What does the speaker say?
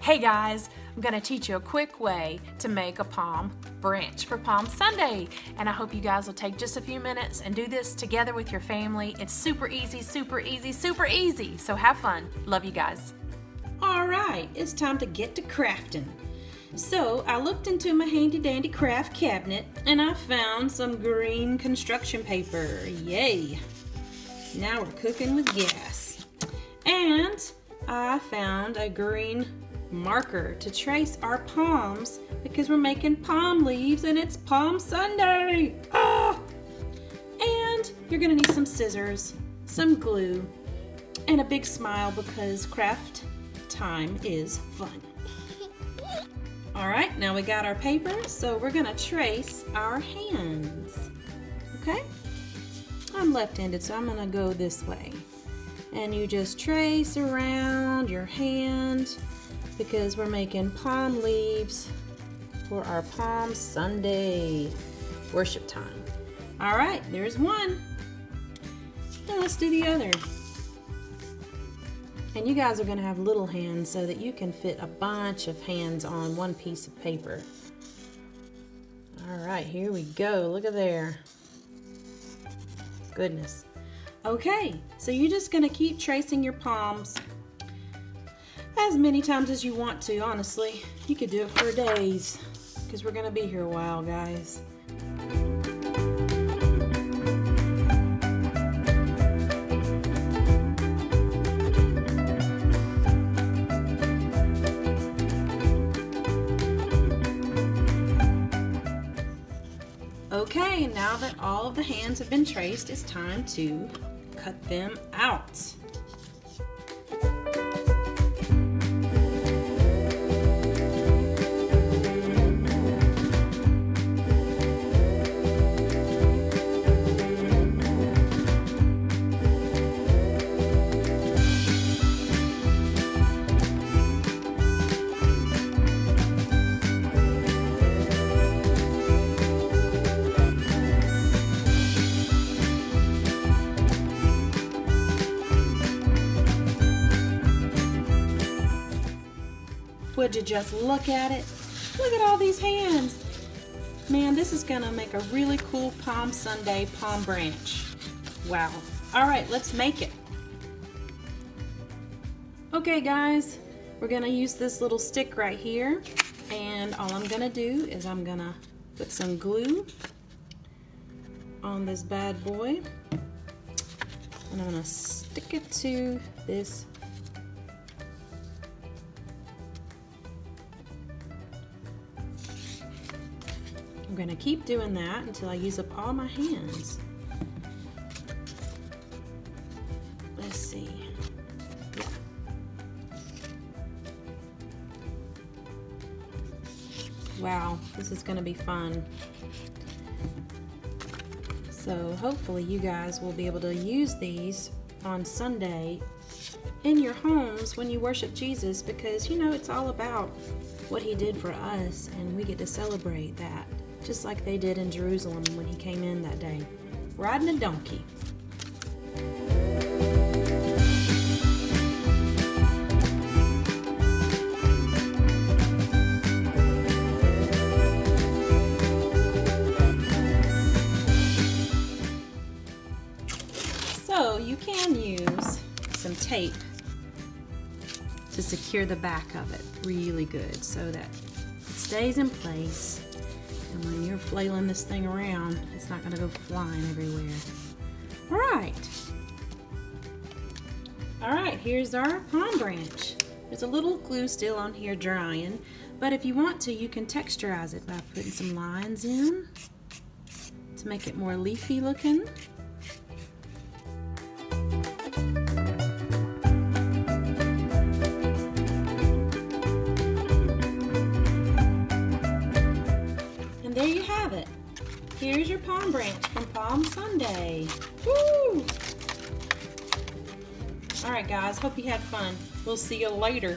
Hey guys, I'm gonna teach you a quick way to make a palm branch for Palm Sunday. And I hope you guys will take just a few minutes and do this together with your family. It's super easy, super easy, super easy. So have fun. Love you guys. All right, it's time to get to crafting. So I looked into my handy dandy craft cabinet and I found some green construction paper. Yay! Now we're cooking with gas. And I found a green marker to trace our palms because we're making palm leaves and it's Palm Sunday. Ah! And you're gonna need some scissors, some glue, and a big smile because craft time is fun. All right, now we got our paper, so we're gonna trace our hands. Okay? I'm left-handed, so I'm gonna go this way. And you just trace around your hand because we're making palm leaves for our Palm Sunday worship time. All right, there's one. Now let's do the other. And you guys are gonna have little hands so that you can fit a bunch of hands on one piece of paper. All right, here we go. Look at there. Goodness. Okay, so you're just gonna keep tracing your palms as many times as you want to, honestly. You could do it for days because we're gonna be here a while, guys. Okay, now that all of the hands have been traced, it's time to cut them out. Would you just look at it? Look at all these hands. Man, this is gonna make a really cool Palm Sunday palm branch. Wow. All right, let's make it. Okay guys, we're gonna use this little stick right here. And all I'm gonna do is I'm gonna put some glue on this bad boy. And I'm gonna stick it to this I'm going to keep doing that until I use up all my hands. Let's see. Yeah. Wow, this is going to be fun. So hopefully you guys will be able to use these on Sunday in your homes when you worship Jesus because, you know, it's all about what he did for us and we get to celebrate that. Just like they did in Jerusalem when he came in that day, riding a donkey. So you can use some tape to secure the back of it really good so that it stays in place. And when you're flailing this thing around, it's not going to go flying everywhere. All right, here's our palm branch. There's a little glue still on here drying, but if you want to, you can texturize it by putting some lines in to make it more leafy looking. There you have it. Here's your palm branch from Palm Sunday. Woo! All right, guys. Hope you had fun. We'll see you later.